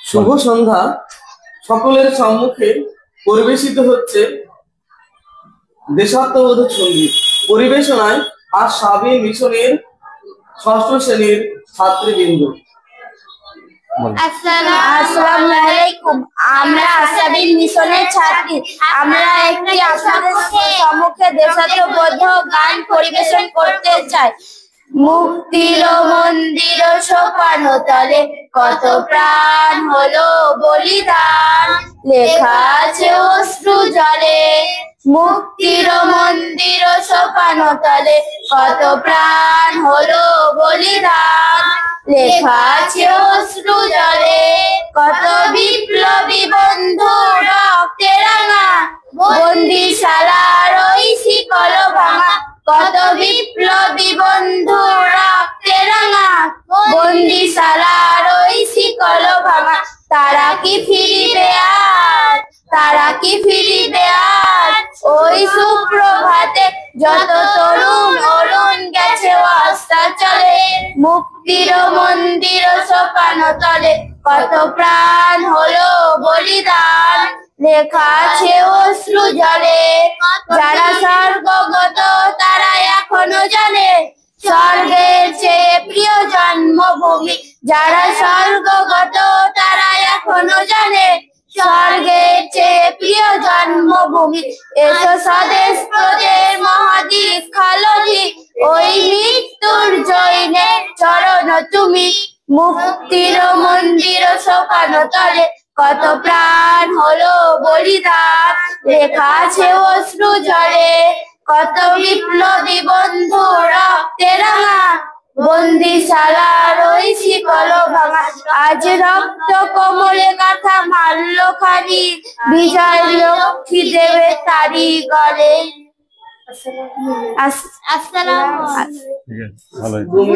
শুভ সন্ধ্যা। সকলের সম্মুখে পরিবেশিত হচ্ছে দেশাত্মবোধক সঙ্গীত। পরিবেশনায় আর সাবি মিশনের ষষ্ঠ শ্রেণীর ছাত্রীবৃন্দ। আসসালামু আলাইকুম। আমরা আসাবিল মিশনের ছাত্রী। আমরা একটি আপনাদের সম্মুখে দেশাত্মবোধক গান পরিবেশন করতে চাই। মুক্তির মন্দির সোপানো তলে কত প্রাণ হলো বলিদান, লেখা আছে অশ্রু জলে। মুক্তির মন্দির সোপানো তলে কত প্রাণ হলো বলিদান, লেখা আছে অশ্রু জলে। কত বিপ্লবী বন্ধু রক্তে রাঙা, বন্দিশালার ওই শিকল ভাঙা। কত বিপ্লবী বন্ধু রক্তে রাঙা, বন্দিশালার ওই শিকল ভাঙা। তারা কি ফিরিবে আজ, তারা কি ফিরিবে আজ? ওই সুপ্রভাতে যত তরুণ অরুণ গেছে অস্তাচলে। মুক্তির মন্দির সোপানো তলে কত প্রাণ হলো বলিদান, লেখা আছে অশ্রু জলে। যারা স্বর্গগত তারা এখনো জানে স্বর্গের চেয়ে প্রিয় জন্মভূমি। যারা স্বর্গগত তারা এখনো জানে স্বর্গের চেয়ে প্রিয় জন্মভূমি। এসো স্বদেশ তোদের মহাদীক্ষা লধি, ওই মৃত্যুর জৈনে চরণ তুমি। মুক্তির মন্দির সোপানো তলে কত প্রাণ হলো বলিদান, লেখা আছে অশ্রু জলে। কত বিপ্লবী বন্ধু রক্তে রাঙা, বন্দিশালার ওই শিকল ভাঙা। আজ রক্ত কোমলে গাথা মাল্য খানি, বিজয় লক্ষ্মী দেবে তারি গলে। আসসালামু আলাইকুম।